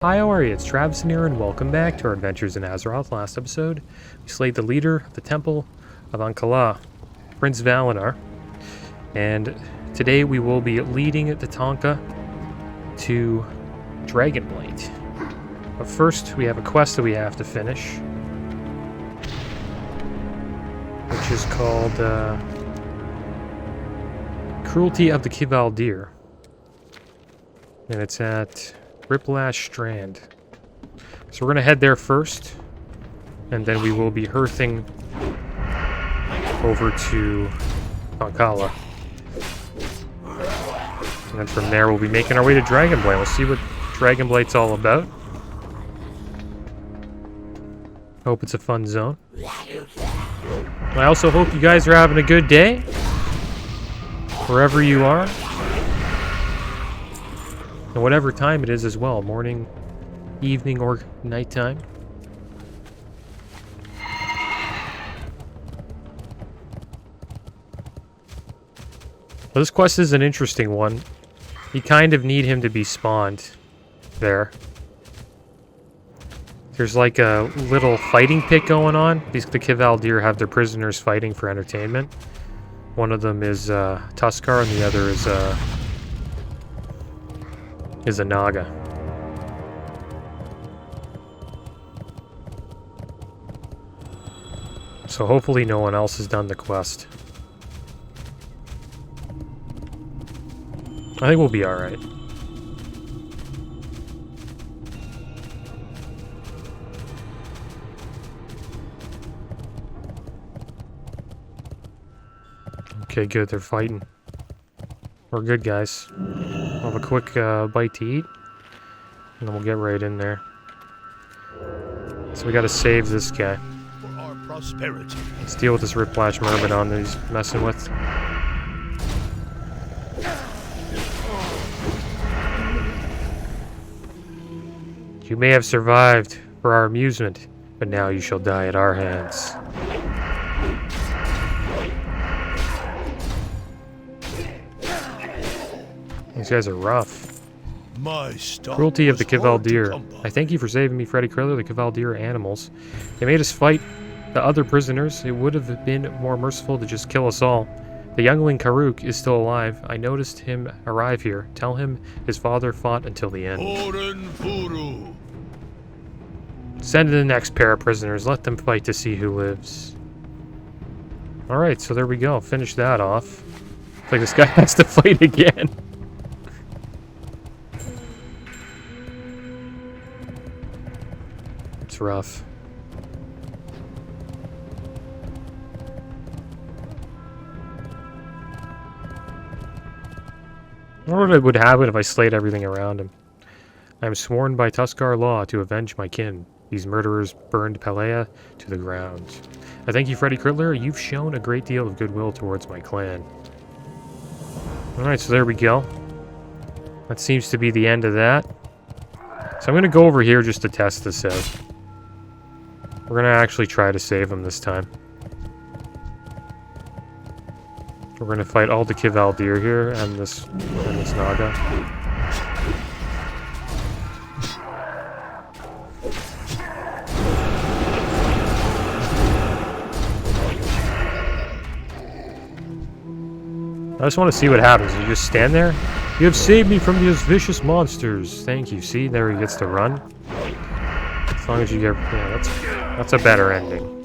Hi, how are you? It's Traviseen here, and welcome back to our adventures in Azeroth. Last episode, we slayed the leader of the Temple of Ankala, Prince Valinar, and today we will be leading the Tonka to Dragonblight. But first, we have a quest that we have to finish, which is called Cruelty of the Kivaldir, and it's at Riplash Strand. So we're going to head there first, and then we will be hearthing over to Ankala. And then from there we'll be making our way to Dragonblight. We'll see what Dragonblight's all about. Hope it's a fun zone. I also hope you guys are having a good day, wherever you are. And whatever time it is as well, morning, evening, or nighttime. Well, this quest is an interesting one. You kind of need him to be spawned there. There's like a little fighting pit going on. The Kivaldir have their prisoners fighting for entertainment. One of them is Tuskar, and the other is a Naga. So hopefully no one else has done the quest. I think we'll be alright. Okay, good, they're fighting. We're good, guys. We'll have a quick bite to eat, and then we'll get right in there. So we gotta save this guy. For our prosperity. Let's deal with this Riplash Myrmidon that he's messing with. You may have survived for our amusement, but now you shall die at our hands. These guys are rough. Cruelty of the Kivaldir. I thank you for saving me, Freddy Kriller. The Kivaldir are animals. They made us fight the other prisoners. It would have been more merciful to just kill us all. The youngling Karuk is still alive. I noticed him arrive here. Tell him his father fought until the end. Send in the next pair of prisoners. Let them fight to see who lives. Alright, so there we go. Finish that off. It's like this guy has to fight again. It's rough. I wonder what would happen if I slayed everything around him. I am sworn by Tuskar law to avenge my kin. These murderers burned Pelea to the ground. I thank you, Freddy Kriller. You've shown a great deal of goodwill towards my clan. Alright, so there we go. That seems to be the end of that. So I'm going to go over here just to test this out. We're going to actually try to save him this time. We're going to fight all the Kivaldir here and this Naga. I just want to see what happens. You just stand there? You have saved me from these vicious monsters. Thank you. See, there he gets to run. As long as you get... Yeah, that's a better ending.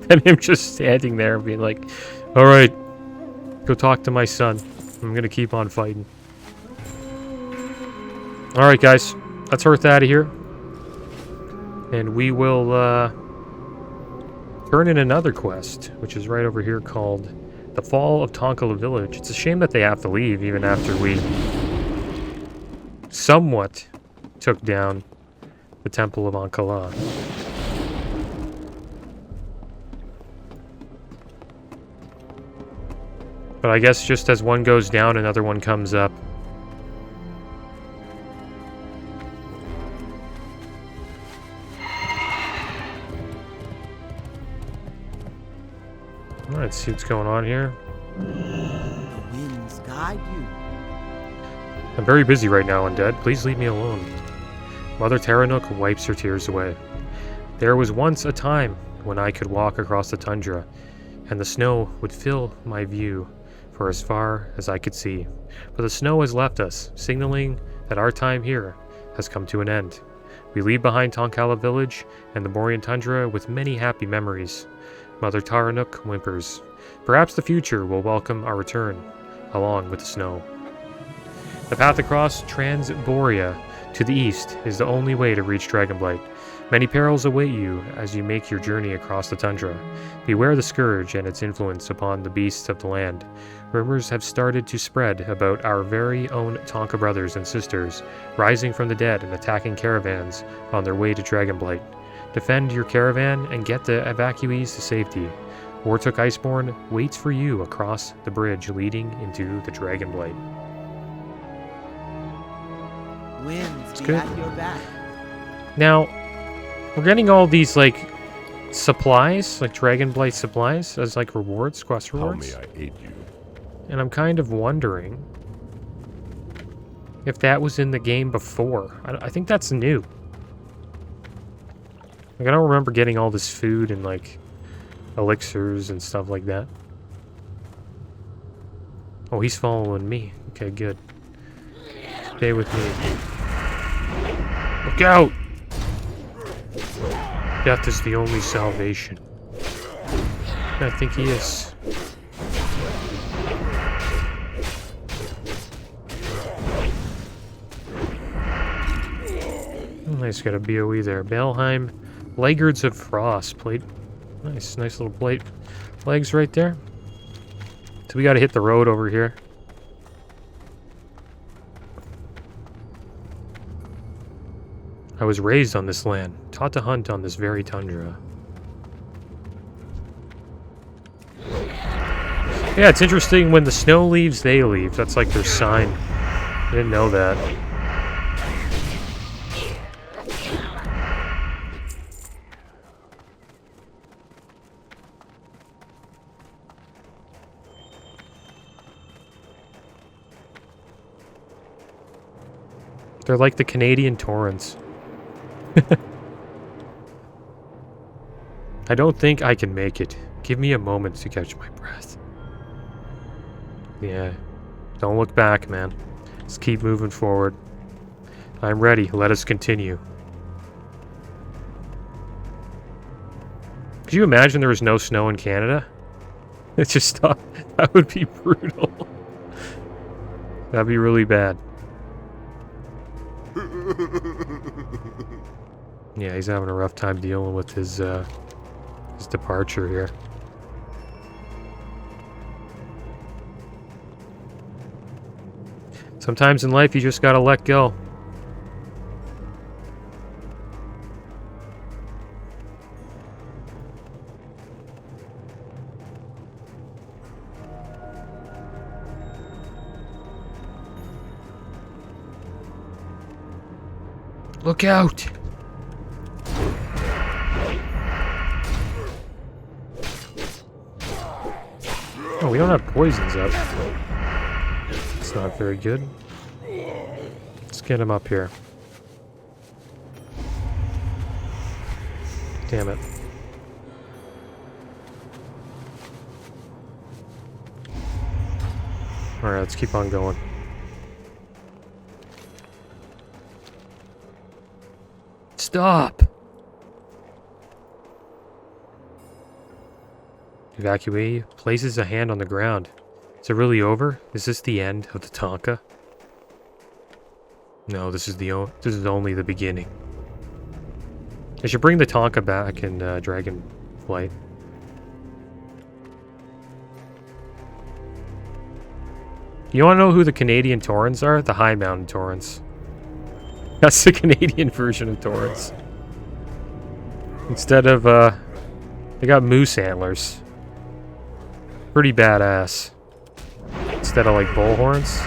Than him just standing there and being like, alright, go talk to my son. I'm gonna keep on fighting. Alright, guys. Let's hearth out of here. And we will turn in another quest, which is right over here called The Fall of Tonkala Village. It's a shame that they have to leave even after we somewhat took down the Temple of Ankala. But I guess just as one goes down, another one comes up. Alright, see what's going on here. The winds guide you. I'm very busy right now, Undead. Please leave me alone. Mother Terranuk wipes her tears away. There was once a time when I could walk across the tundra, and the snow would fill my view for as far as I could see. But the snow has left us, signaling that our time here has come to an end. We leave behind Tonkala village and the Borean tundra with many happy memories. Mother Terranuk whimpers. Perhaps the future will welcome our return, along with the snow. The path across Transborea to the east is the only way to reach Dragonblight. Many perils await you as you make your journey across the tundra. Beware the scourge and its influence upon the beasts of the land. Rumors have started to spread about our very own Tonka brothers and sisters, rising from the dead and attacking caravans on their way to Dragonblight. Defend your caravan and get the evacuees to safety. WOTLK Iceborne waits for you across the bridge leading into the Dragonblight. Winds be good. at your back. Now, we're getting all these, like, supplies, like Dragonblight supplies, as, like, rewards, quest rewards. How may I aid you? And I'm kind of wondering if that was in the game before. I think that's new. Like, I don't remember getting all this food and, like, elixirs and stuff like that. Oh, he's following me. Okay, good. Stay with me. Look out! Death is the only salvation. I think he is. Nice, got a BOE there. Belheim, Laggards of Frost plate. Nice little plate. Legs right there. So we gotta hit the road over here. I was raised on this land, taught to hunt on this very tundra. Yeah, it's interesting when the snow leaves, they leave. That's like their sign. I didn't know that. They're like the Canadian torrents. I don't think I can make it. Give me a moment to catch my breath. Yeah. Don't look back, man. Just keep moving forward. I'm ready. Let us continue. Could you imagine there was no snow in Canada? It just stopped. That would be brutal. That'd be really bad. Yeah, he's having a rough time dealing with his departure here. Sometimes in life, you just gotta let go. Look out! Oh, we don't have poisons up. It's not very good. Let's get him up here. Damn it. Alright, let's keep on going. Stop! Evacuee places a hand on the ground. Is it really over? Is this the end of the Tonka? No, this is only the beginning. I should bring the Tonka back in Dragonblight. You want to know who the Canadian Torrents are? The High Mountain Torrents. That's the Canadian version of Torrents. Instead of, they got moose antlers. Pretty badass. Instead of, like, bullhorns.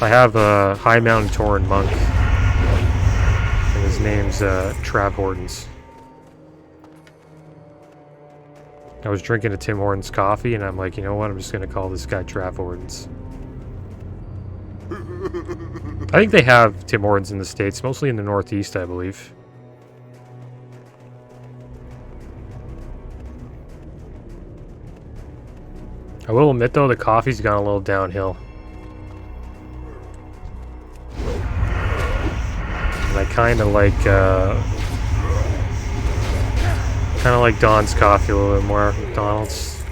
I have a High Mountain Torrent monk. And his name's, Trav Hortons. I was drinking a Tim Hortons coffee, and I'm like, you know what? I'm just gonna call this guy Trav Hortons. I think they have Tim Hortons in the States, mostly in the Northeast, I believe. I will admit, though, the coffee's gone a little downhill. And I kind of like Don's coffee a little bit more. McDonald's.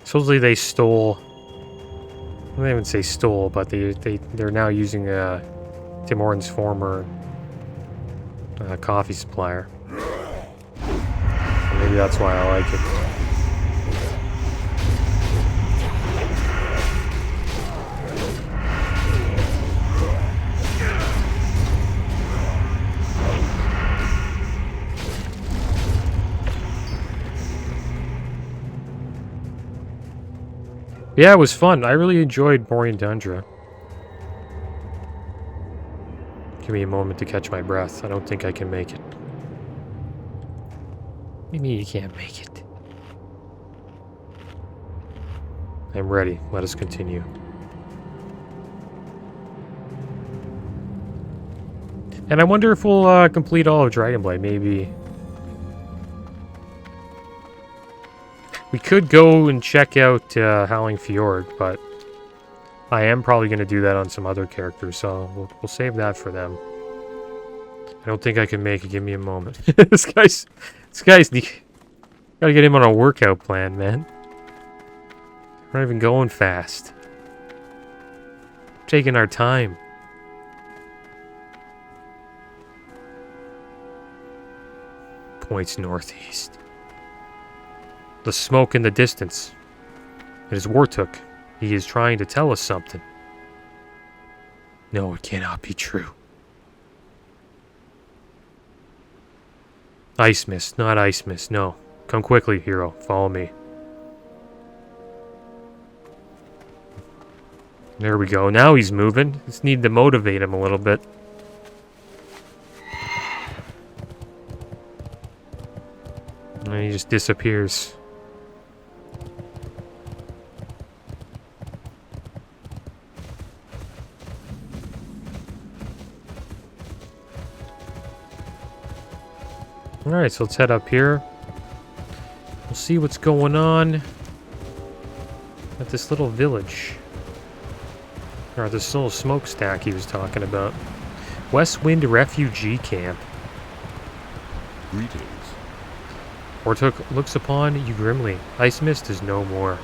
Supposedly they stole. I don't even say stole, but they're now using Tim Hortons' former coffee supplier. Maybe that's why I like it. Yeah, it was fun. I really enjoyed Borean Tundra. Give me a moment to catch my breath. I don't think I can make it. What do you mean you can't make it? I'm ready. Let us continue. And I wonder if we'll complete all of Dragonblight, maybe. We could go and check out Howling Fjord, but I am probably going to do that on some other characters, so we'll save that for them. I don't think I can make it. Give me a moment. This guy's gotta get him on a workout plan, man. We're not even going fast. Taking our time. Points northeast. The smoke in the distance. It is WOTLK. He is trying to tell us something. No, it cannot be true. Ice Mist, not Ice Mist, no. Come quickly, hero. Follow me. There we go. Now he's moving. Just need to motivate him a little bit. And he just disappears. Alright, so let's head up here. We'll see what's going on at this little village. Or this little smokestack he was talking about. Westwind Refugee Camp. Greetings. WOTLK looks upon you grimly. Ice Mist is no more.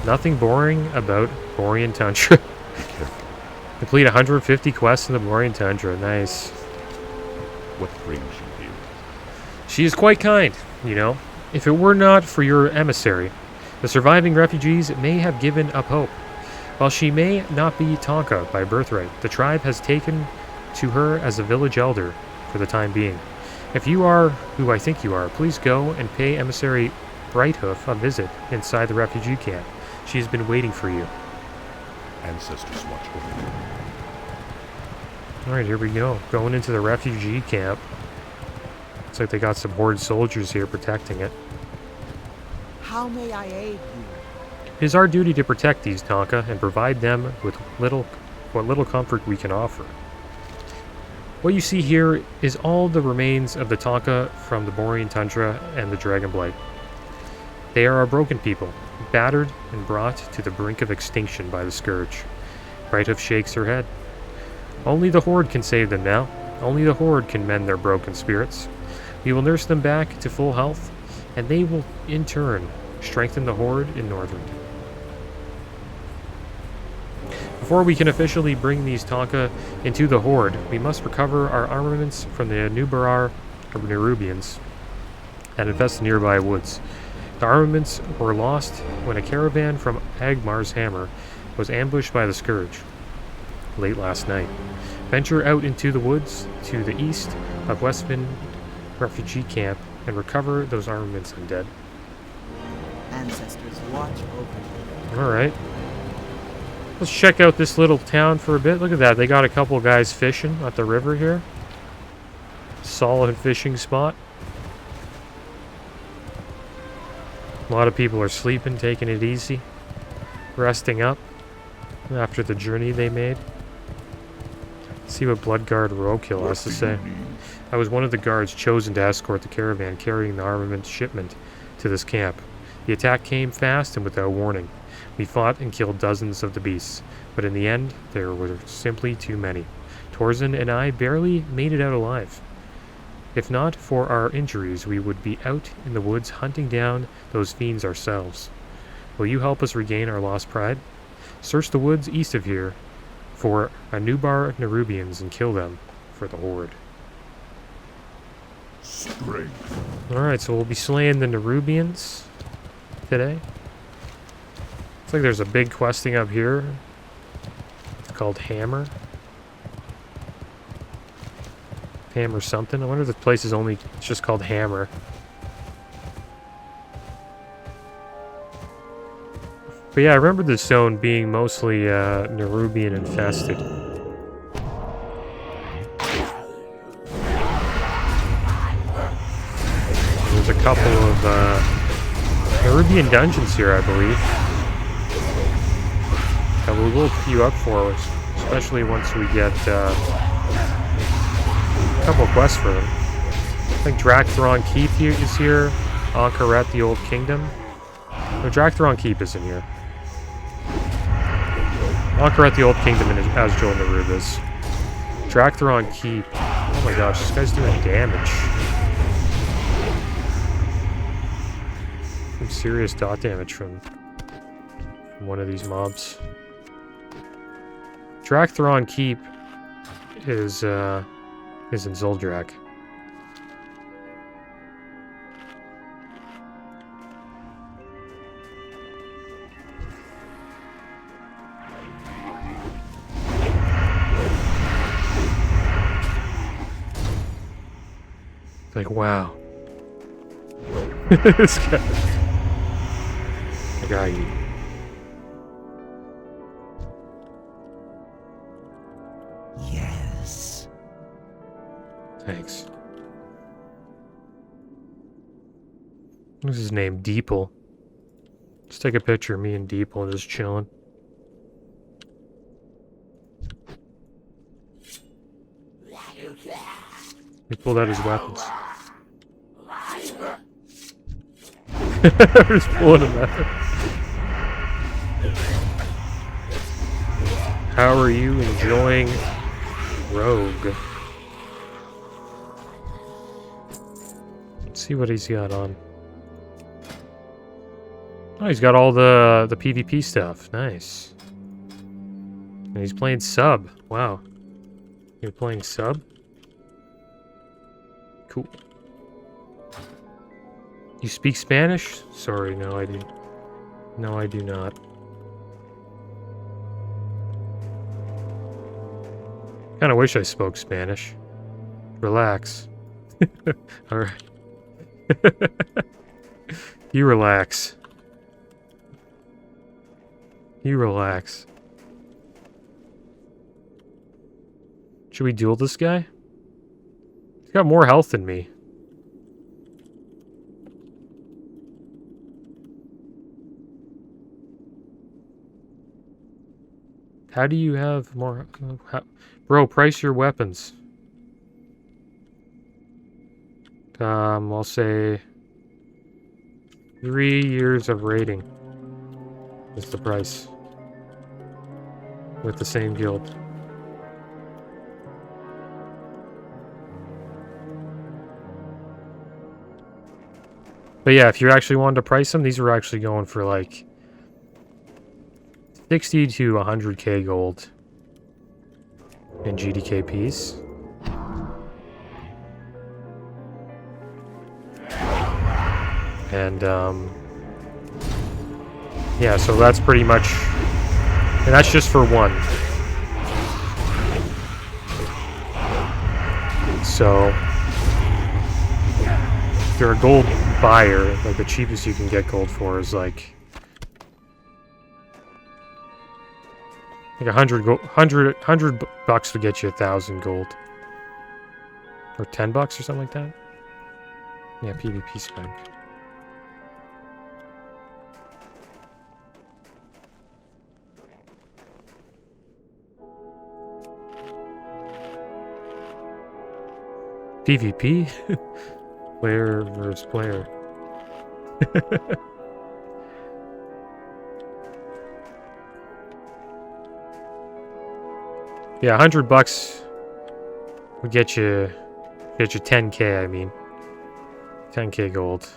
Nothing boring about Borean Tundra. Complete 150 quests in the Borean Tundra. Nice. What brings you here? She is quite kind, you know. If it were not for your emissary, the surviving refugees may have given up hope. While she may not be Tonka by birthright, the tribe has taken to her as a village elder for the time being. If you are who I think you are, please go and pay emissary Brighthoof a visit inside the refugee camp. She has been waiting for you. Ancestors watch over you. Alright, here we go. Going into the refugee camp. Looks like they got some Horde soldiers here protecting it. How may I aid you? It is our duty to protect these Tonka and provide them with what little comfort we can offer. What you see here is all the remains of the Tonka from the Borean Tundra and the Dragonblight. They are a broken people, battered and brought to the brink of extinction by the Scourge. Brighthoof shakes her head. Only the Horde can save them now. Only the Horde can mend their broken spirits. We will nurse them back to full health, and they will, in turn, strengthen the Horde in Northrend. Before we can officially bring these Tonka into the Horde, we must recover our armaments from the Nubarar or Nerubians that infest the nearby woods. The armaments were lost when a caravan from Agmar's Hammer was ambushed by the Scourge late last night. Venture out into the woods to the east of Westwind Refugee Camp and recover those armaments, Undead. Ancestors watch over you. Alright. Let's check out this little town for a bit. Look at that. They got a couple guys fishing at the river here. Solid fishing spot. A lot of people are sleeping, taking it easy, resting up after the journey they made. Let's see what Bloodguard Roadkill has to say. I was one of the guards chosen to escort the caravan carrying the armament shipment to this camp. The attack came fast and without warning. We fought and killed dozens of the beasts, but in the end, there were simply too many. Torzen and I barely made it out alive. If not for our injuries, we would be out in the woods hunting down those fiends ourselves. Will you help us regain our lost pride? Search the woods east of here for Anubar Nerubians and kill them for the Horde. Strength. Alright, so we'll be slaying the Nerubians today. Looks like there's a big questing up here. It's called Hammer. Hammer something. I wonder if this place is only... It's just called Hammer. But yeah, I remember this zone being mostly Nerubian infested. There's a couple of Nerubian dungeons here, I believe. That we will queue up for us, especially once we get a couple of quests for them. I think Drakthron Keep is here. Ankeret, the Old Kingdom. No, Drakthron Keep isn't here. Ankeret, the Old Kingdom, and Azjol Nerub is. Drakthron Keep. Oh my gosh, this guy's doing damage. Some serious dot damage from one of these mobs. Drakthron Keep is in Zuldrak. Like, wow. This guy. I got you. Yes. Thanks. What's his name? Deeple. Let's take a picture of me and Deeple just chilling. He pulled out his weapons. Just pulling them out. How are you enjoying Rogue? Let's see what he's got on. Oh, he's got all the PvP stuff. Nice. And he's playing sub. Wow. You're playing sub? Cool. You speak Spanish? Sorry, no I do. No, I do not. Kinda wish I spoke Spanish. Relax. Alright. You relax. You relax. Should we duel this guy? He's got more health than me. How do you have more... Bro, price your weapons. I'll say... 3 years of rating is the price. With the same guild. But yeah, if you actually wanted to price them, these were actually going for like 60 to 100k gold in GDK piece. And yeah, so that's pretty much, and that's just for one. So if you're a gold buyer, like the cheapest you can get gold for is like 100 bucks would get you 1,000 gold, or 10 bucks or something like that. Yeah, PvP spec. PvP? Player versus player. Yeah, $100 would get you 10k, I mean. 10k gold.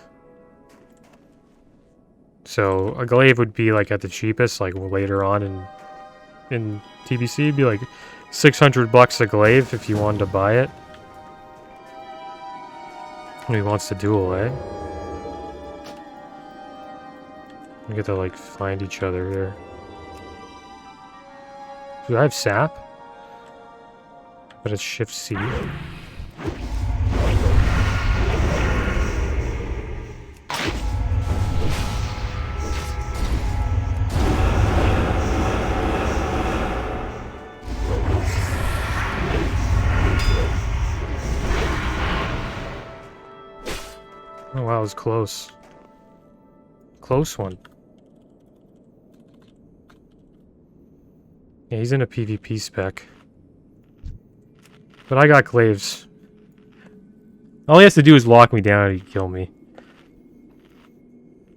So a glaive would be like at the cheapest, like later on in TBC, it'd be like $600 a glaive if you wanted to buy it. He wants to duel, eh? We get to like find each other here. Do I have sap? But it's shift C. Oh wow, it was close. Close one. Yeah, he's in a PvP spec. But I got glaives. All he has to do is lock me down and he'd kill me.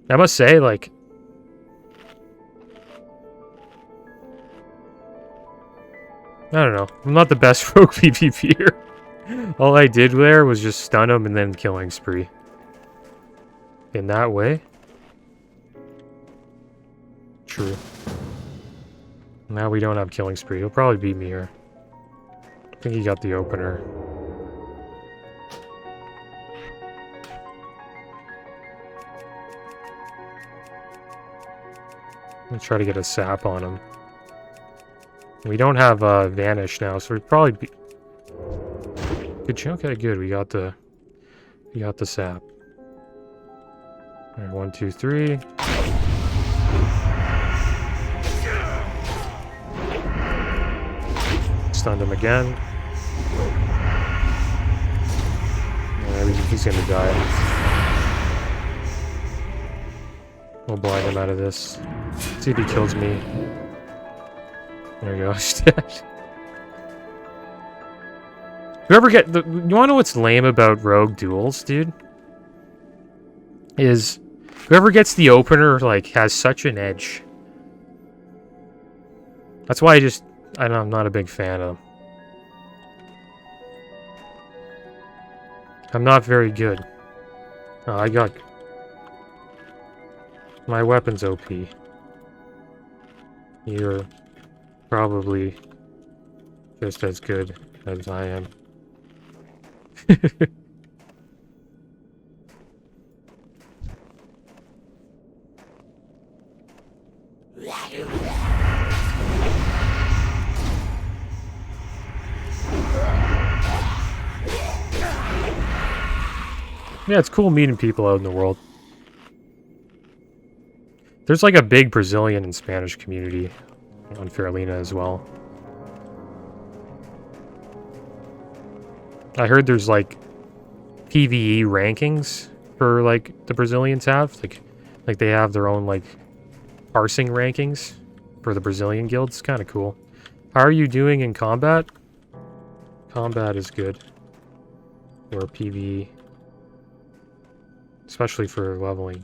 I must say, like... I don't know. I'm not the best rogue PvPer. All I did there was just stun him and then killing spree. In that way? True. Now we don't have killing spree. He'll probably beat me here. I think he got the opener. Let's try to get a sap on him. We don't have vanish now, so we'd probably be good. Okay, good. We got the sap. All right, 1, 2, 3. Stunned him again. Yeah, he's gonna die. We'll blind him out of this. See if he kills me. There we go. Whoever get the, you wanna know what's lame about rogue duels, dude? Is whoever gets the opener like has such an edge. That's why I'm not a big fan of them. I'm not very good. Oh, I got my weapon's OP. You're probably just as good as I am. Yeah, it's cool meeting people out in the world. There's like a big Brazilian and Spanish community on Fairlina as well. I heard there's like PvE rankings for like the Brazilians have. Like they have their own like parsing rankings for the Brazilian guilds. Kind of cool. How are you doing in combat? Combat is good. Or PvE. Especially for leveling.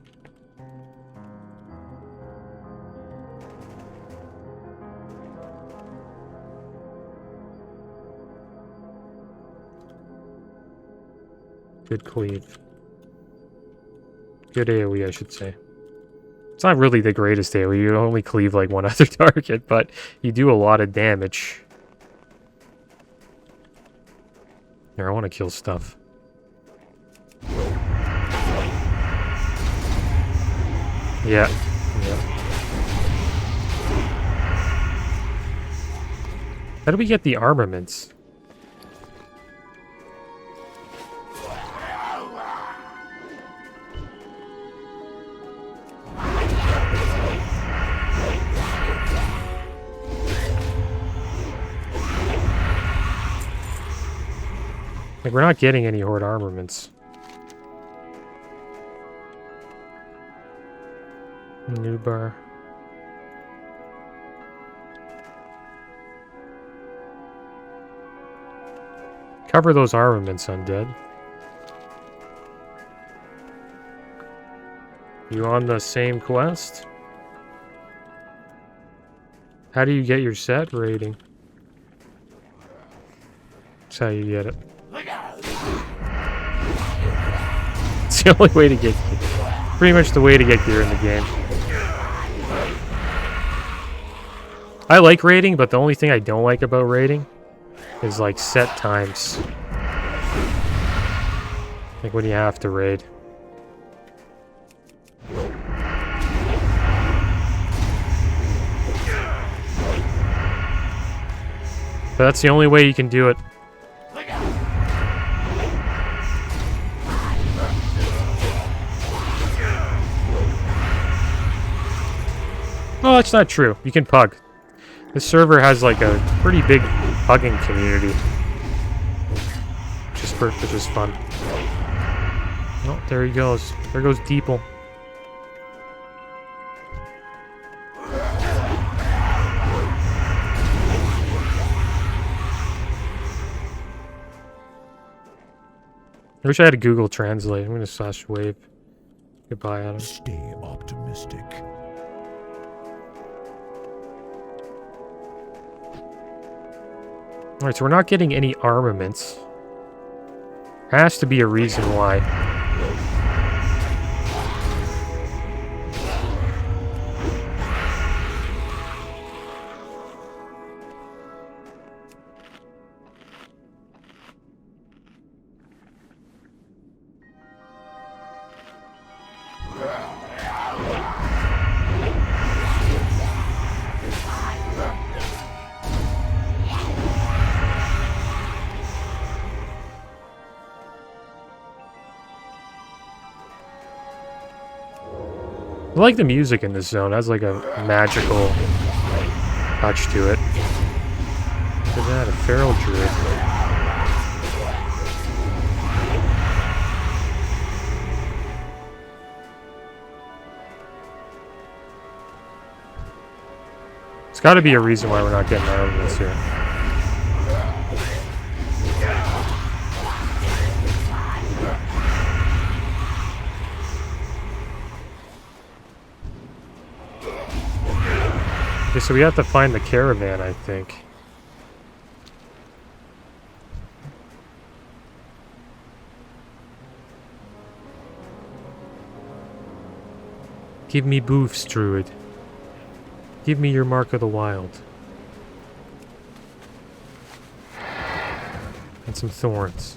Good cleave. Good AoE, I should say. It's not really the greatest AoE. You only cleave like one other target, but you do a lot of damage. Here, I want to kill stuff. Yeah. How do we get the armaments? Like, we're not getting any horde armaments. New bar. Cover those armaments, Undead. You on the same quest? How do you get your set rating? That's how you get it. It's the only way to get gear. Pretty much the way to get gear in the game. I like raiding, but the only thing I don't like about raiding is like set times. Like when you have to raid. But that's the only way you can do it. Oh, that's not true. You can pug. This server has like a pretty big pugging community. Which is fun. Oh, there he goes. There goes Deeple. I wish I had a Google Translate. I'm gonna slash wave goodbye, Adam. Stay optimistic. Alright, so we're not getting any armaments. Has to be a reason why. I like the music in this zone. It has like a magical touch to it. Look at that, a feral druid. There's got to be a reason why we're not getting armaments here. Okay, so we have to find the caravan, I think. Give me boofs, druid. Give me your mark of the wild. And some thorns.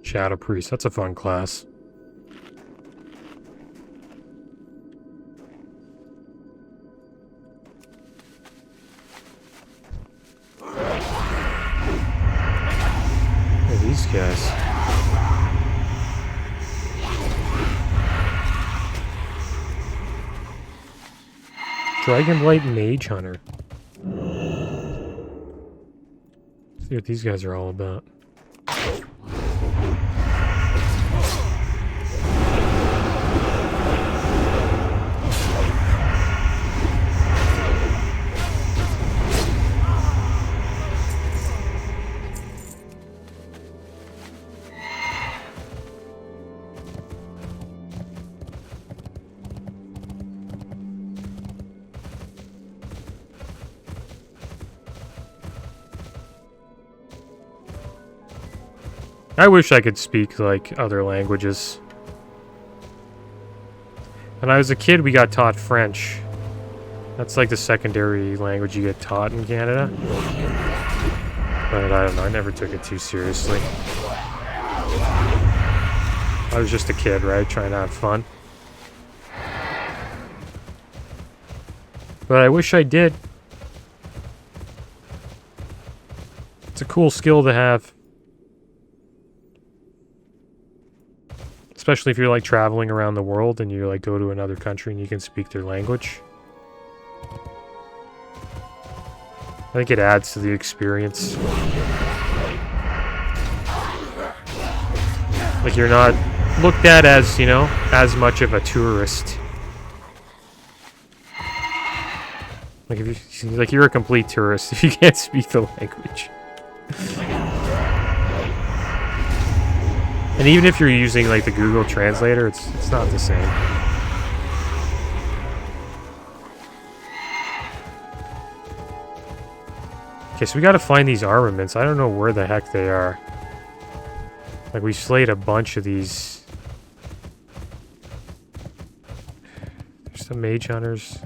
Shadow Priest, that's a fun class. Look at these guys. Dragonblight Mage Hunter. Let's see what these guys are all about. I wish I could speak, like, other languages. When I was a kid, we got taught French. That's like the secondary language you get taught in Canada. But I don't know, I never took it too seriously. I was just a kid, right? Trying to have fun. But I wish I did. It's a cool skill to have. Especially if you're like traveling around the world and you like go to another country and you can speak their language. I think it adds to the experience. Like you're not looked at as, you know, as much of a tourist. Like if you like you're a complete tourist if you can't speak the language. And even if you're using like the Google Translator, it's not the same. Okay, so we gotta find these armaments. I don't know where the heck they are. Like we slayed a bunch of these. There's some mage hunters.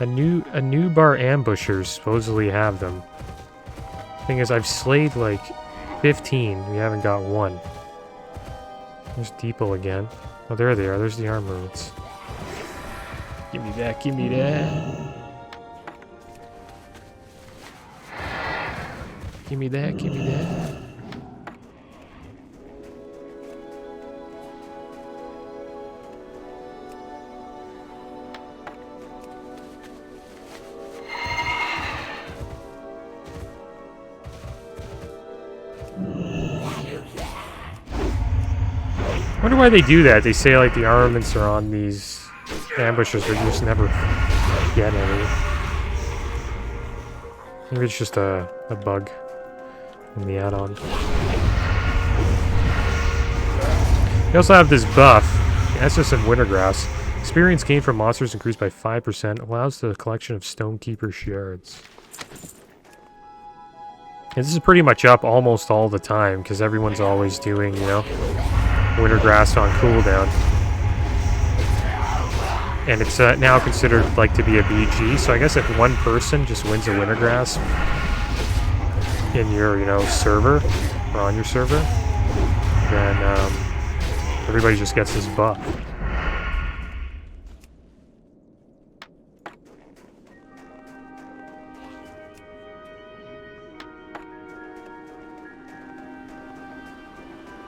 A new bar ambushers supposedly have them. Thing is, I've slayed like 15. We haven't got one. There's Deeple again. Oh, there they are. There's the armaments. Give me that. Give me that. Give me that. Give me that. I wonder why they do that. They say like the armaments are on these ambushers, but you just never get any. Maybe it's just a bug in the add-on. You also have this buff, Essence of Wintergrass. Experience gained from monsters increased by 5%. Allows the collection of Stonekeeper shards. And this is pretty much up almost all the time, because everyone's always doing, you know, Wintergrass on cooldown. And it's now considered like to be a BG, so I guess if one person just wins a Wintergrass in your, you know, server, or on your server, then everybody just gets this buff.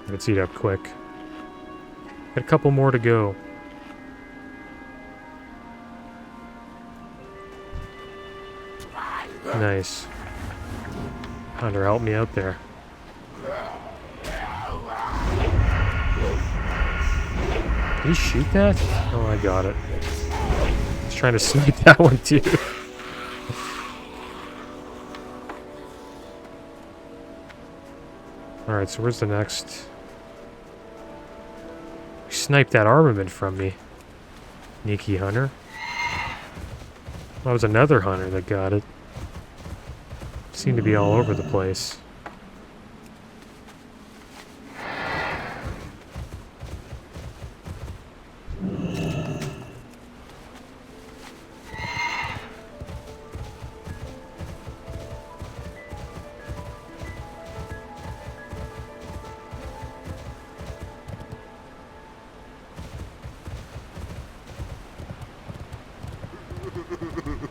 Let's eat up quick. Got a couple more to go. Nice. Hunter, help me out there. Did he shoot that? Oh, I got it. He's trying to snipe that one too. Alright, so where's the next? You sniped that armament from me. Sneaky hunter. That was another hunter that got it. Seemed to be all over the place.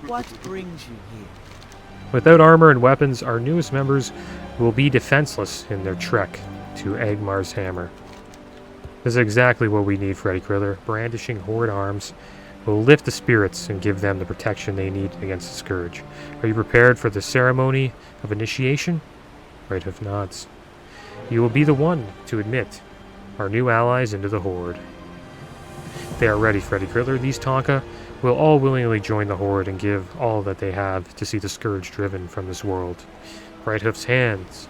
What brings you here? Without armor and weapons, our newest members will be defenseless in their trek to Agmar's Hammer. This is exactly what we need, Freddy Kriller. Brandishing Horde arms will lift the spirits and give them the protection they need against the Scourge. Are you prepared for the ceremony of initiation? Right Hoof nods. You will be the one to admit our new allies into the Horde. They are ready, Freddy Kriller. These Tonka will all willingly join the Horde and give all that they have to see the Scourge driven from this world. Right Hoof's hands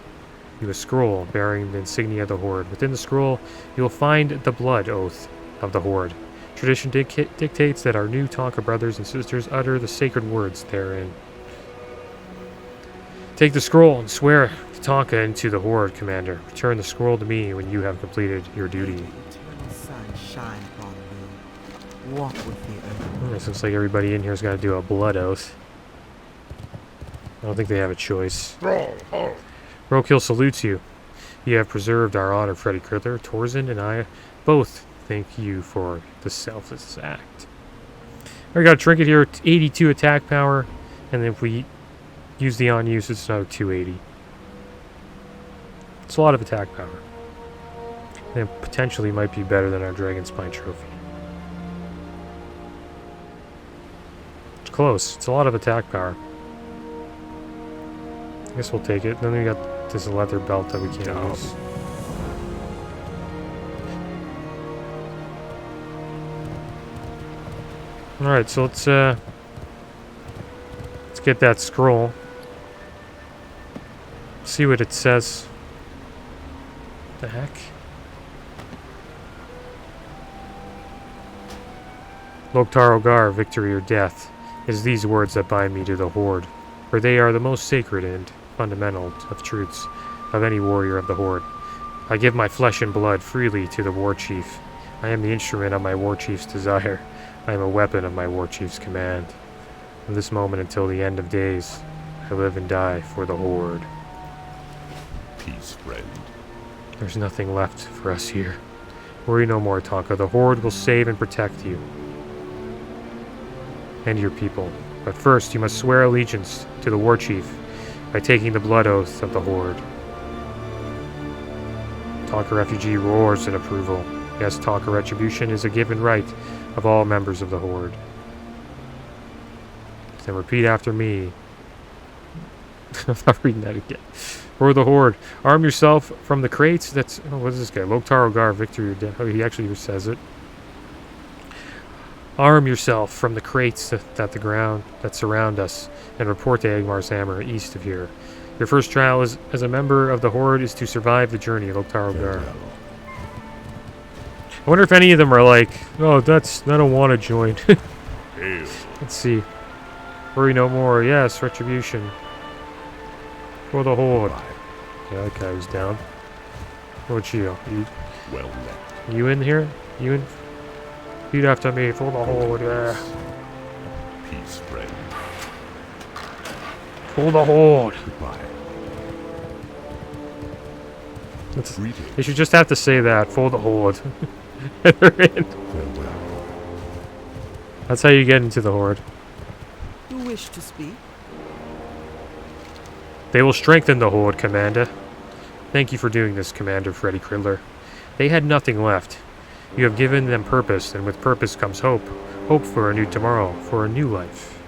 you a scroll bearing the insignia of the Horde. Within the scroll, you will find the blood oath of the Horde. Tradition dictates that our new Tonka brothers and sisters utter the sacred words therein. Take the scroll and swear the Tonka into the Horde, Commander. Return the scroll to me when you have completed your duty. Eternal sun shine upon me. Walk with the earth. This looks like everybody in here's got to do a blood oath. I don't think they have a choice. Roadkill salutes you. You have preserved our honor, Freddy Kriller. Torzen and I both thank you for the selfless act. We got a trinket here, 82 attack power, and if we Use the on use, it's another 280. It's a lot of attack power. And it potentially might be better than our Dragon Spine trophy. It's close. It's a lot of attack power. I guess we'll take it. Then we got this leather belt that we can't use. Alright, so let's get that scroll. See what it says. The heck? Loktar Ogar, victory or death, is these words that bind me to the Horde, for they are the most sacred and fundamental of truths of any warrior of the Horde. I give my flesh and blood freely to the War Chief. I am the instrument of my War Chief's desire. I am a weapon of my War Chief's command. From this moment until the end of days, I live and die for the Horde. Peace, friend. There's nothing left for us here. Worry no more, Tonka. The Horde will save and protect you. And your people. But first, you must swear allegiance to the War Chief by taking the blood oath of the Horde. Tonka Refugee roars in approval. Yes, Tonka Retribution is a given right of all members of the Horde. Then repeat after me. I'm not reading that again. For the Horde, arm yourself from the crates. That's... Oh, what is this guy? Loktar Ogar, victory or death. Oh, he actually says it. Arm yourself from the crates that surround us, and report to Agmar's Hammer east of here. Your first trial as a member of the Horde is to survive the journey, Loktar Ogar. I wonder if any of them are like, oh, I don't want to join. Let's see. Worry no more. Yes, retribution. For the Horde. Yeah, that guy was down. What's you? Well met. You in here? You in? Repeat after me. For the Horde. Yeah. Peace, friend. For the Horde. Goodbye. They should just have to say that. For the Horde. They're in. Farewell. That's how you get into the Horde. You wish to speak? They will strengthen the Horde, Commander. Thank you for doing this, Commander Freddy Kridler. They had nothing left. You have given them purpose, and with purpose comes hope. Hope for a new tomorrow, for a new life.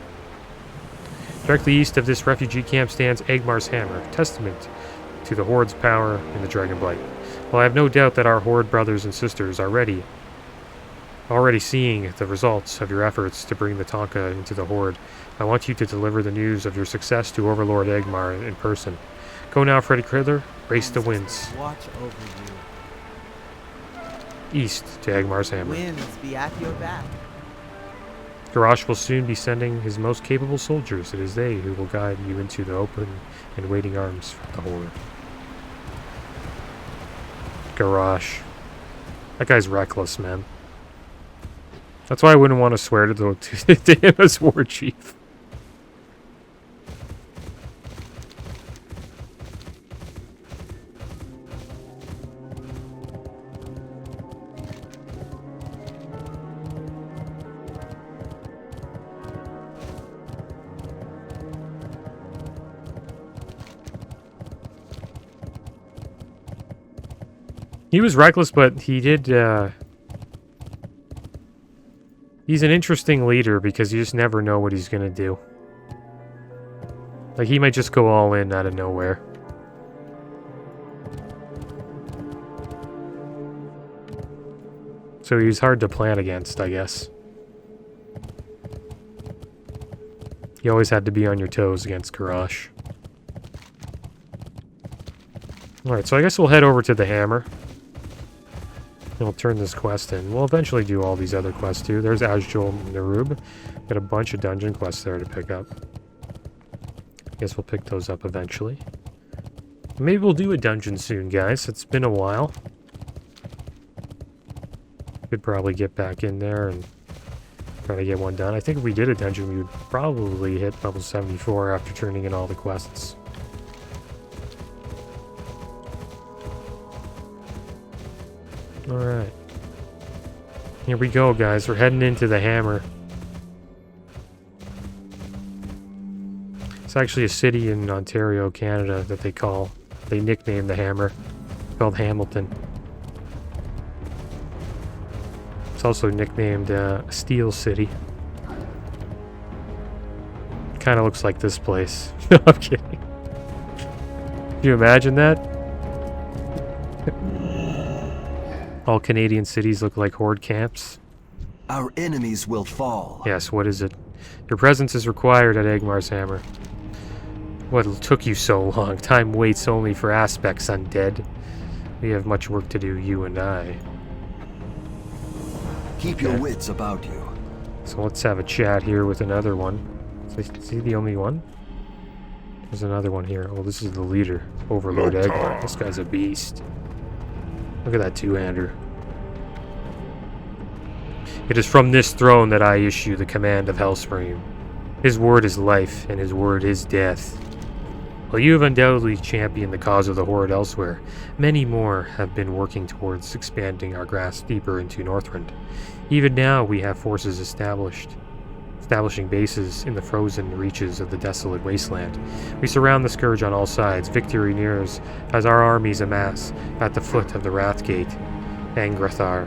Directly east of this refugee camp stands Agmar's Hammer, testament to the Horde's power in the Dragonblight. Well, I have no doubt that our Horde brothers and sisters are already seeing the results of your efforts to bring the Tonka into the Horde. I want you to deliver the news of your success to Overlord Agmar in person. Go now, Freddy Kridler. Race the winds. Watch over East to Agmar's you. Hammer. Winds be at your back. Garrosh will soon be sending his most capable soldiers. It is they who will guide you into the open and waiting arms of the Horde. Garrosh. That guy's reckless, man. That's why I wouldn't want to swear to him as War Chief. He was reckless, but he did, he's an interesting leader because you just never know what he's gonna do. Like, he might just go all in out of nowhere. So he's hard to plan against, I guess. You always had to be on your toes against Garrosh. Alright, so I guess we'll head over to the Hammer. We'll turn this quest in. We'll eventually do all these other quests too. There's Azjol Narub. Got a bunch of dungeon quests there to pick up. Guess we'll pick those up eventually. Maybe we'll do a dungeon soon, guys. It's been a while. Could probably get back in there and try to get one done. I think if we did a dungeon, we would probably hit level 74 after turning in all the quests. Alright. Here we go, guys. We're heading into the Hammer. It's actually a city in Ontario, Canada that they nicknamed the Hammer, called Hamilton. It's also nicknamed Steel City. Kind of looks like this place. No, I'm kidding. Can you imagine that? All Canadian cities look like horde camps. Our enemies will fall. Yes, what is it? Your presence is required at Angmar's Hammer. What took you so long? Time waits only for aspects, undead. We have much work to do, you and I. Keep your wits about you. So let's have a chat here with another one. Is he the only one? There's another one here. Oh, this is the leader. Overlord Eggmar. This guy's a beast. Look at that two-hander. It is from this throne that I issue the command of Hellspreme. His word is life, and his word is death. While you have undoubtedly championed the cause of the Horde elsewhere, many more have been working towards expanding our grasp deeper into Northrend. Even now, we have forces establishing bases in the frozen reaches of the desolate wasteland. We surround the Scourge on all sides. Victory nears as our armies amass at the foot of the Wrathgate, Angrathar.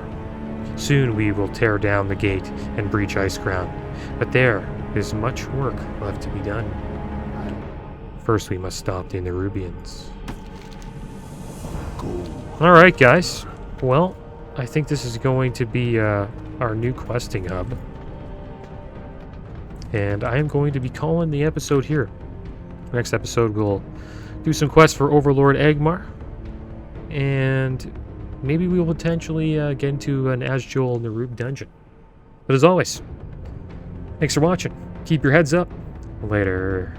Soon we will tear down the gate and breach Icecrown, but there is much work left to be done. First, we must stop the Nerubians. Alright, guys. Well, I think this is going to be our new questing hub. And I am going to be calling the episode here. Next episode, we'll do some quests for Overlord Eggmar. And maybe we will potentially get into an Azjol Nerub dungeon. But as always, thanks for watching. Keep your heads up. Later.